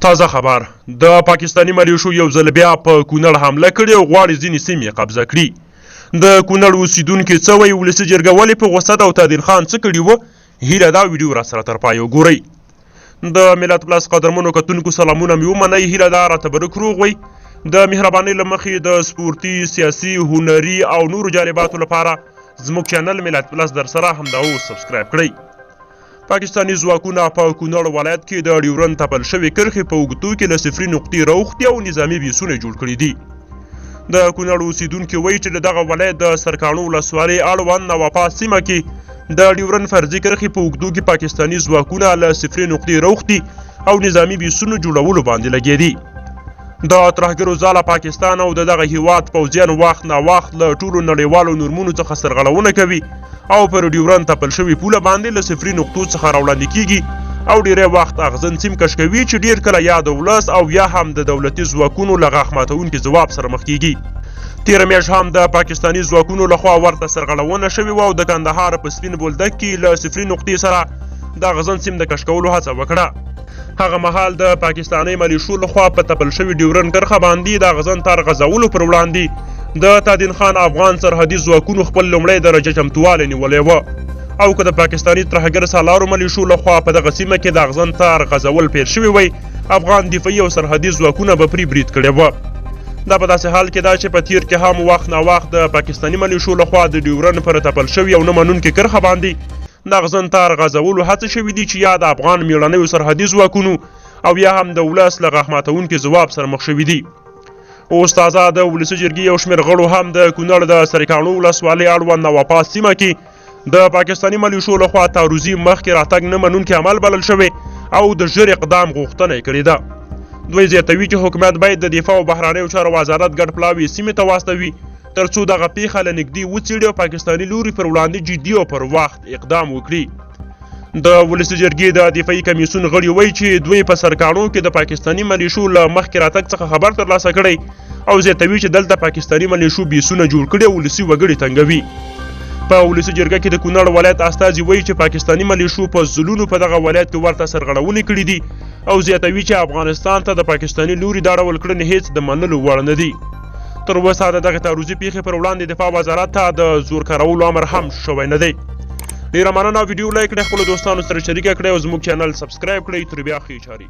تازه خبر د پاکستاني ملیشو یو ځل بیا په کونړ حمله کړې او غواړي ځینې سیمې قبضه کړي. د کونړ اوسیدونکي څه وایي، ولسي جرګه ولې په غوسه ده او تادین خان څه کړي وو؟ هیله دا ویډیو راسره تر پایه وګورئ. د ملت پلس قدرمنو کتونکو سلامونه مې ومنئ. هیله دا راته برک روغ وئ. د مهربانۍ له مخې د سپورتي، سیاسي، هنري او نورو جالباتو لپاره زموږ چینل ملت پلس در سره همدا اوس سبسکرایب کړئ. پاکستاني ځواکونه په کونړ ولایت کې د ډیورند تپل شوې کرښې په اوږدو کې له صفري نقطې راوختي او نظامي بیسونه جوړ کړي دي. د کونړ اوسیدونکي وایي چې د دغه ولایت د سرکاڼو ولسوالۍ اړوند نواپا سیمه کې د ډیورند فرضي کرښې په اوږدو کې پاکستاني ځواکونه له صفري نقطې راوختي او نظامي بیسونو جوړولو باندې لګیا دي. د ترهګرو ځاله پاکستان او د دغه هیواد پوځیان وخت ناوخت له ټولو نړیوالو نورمونو څخه سرغړونه کوي او پر ډیورند تپل شوې پوله باندې له صفري نقطو څخه راوړاندې کیږي او ډیری وخت اغزن سیم کش کوي چې ډیر کله یا د ولس او یا هم د دولتي ځواکونو له غاښ ماتونکي ځواب سره مخ کیږي. تیره میاشت هم د پاکستاني ځواکونو لخوا ورته سرغړونه شوې وه او د کندهار په سپین بولدک کې له صفري نقطې سره د اغزن سیم د کش کولو هڅه وکړه. هغه مهال د پاکستاني ملیشو لخوا په تپل شوي ډیورند کرښه باندې د اغزن تار غځولو پر وړاندې د تادین خان افغان سرحدي ځواکونو خپل لومړی درجه چمتووالی نیولی وه او که د پاکستاني ترهګر سالارو ملیشو لخوا په دغه سیمه کې د اغزن تار غځول پیل شوي وی، افغان دفاعي او سرحدي ځواکونه به پرې برید کړی وه. دا په داسې حال کې ده چې په تیر کې هم وخت ناوخت د پاکستاني ملیشو لخوا د ډیورند پر تپل شوي او نه منونکي کرښه باندې د اغزن تار غځولو هڅې شوي دي چې یا د افغان میړنیو سرحدي ځواکونو او یا هم د ولس له غاښ ماتونکي ځواب سره مخ شوي دي. اوس تازه د ولسي جرګې یو شمېر غړو هم د کونړ د سرکاڼو ولسوالۍ اړوند نواپا سیمه کې د پاکستاني ملیشو لخوا تعرضي مخکې راتګ نه منونکي عمل بلل شوی او د ژر اقدام غوښتنه یې کړې ده. دوی زیاتوي چې حکومت باید د دفاع او بهرنیو چارو وزارت ګډ پلاوي سیمې ته واستوي تر څو دغه پیښه له نږدې وڅېړي او پاکستاني لوري پر وړاندې جدي او پر وخت اقدام وکړي. د ولسي جرګې د دفاعي کمیسیون غړي وایي چې دوی په سرکاڼو کې د پاکستاني ملیشو له مخکې راتګ څخه خبر ترلاسه کړی او زیاتوي چې دلته پاکستاني ملیشو بیسونه جوړ کړي او ولسي وګړي تنګوي. په ولسي جرګه کې د کونړ ولایت استازي وایي چې پاکستاني ملیشو په ځلونو په دغه ولایت کې ورته سرغړونې کړي دي او زیاتوي چې افغانستان ته د پاکستاني لوري دا ډول کړنې هیڅ د منلو وړ نه دي. تر اوسه د دغه تعرضي پیښې پر وړاندې دفاع وزارت ته د زور کارولو امر هم شوی نه دی. ډیره مننه. ویډیو لایک کړئ، خپلو دوستانو سره شریکه کړئ او زموږ چینل سبسکرایب کړئ. تر بیا ښې چارې.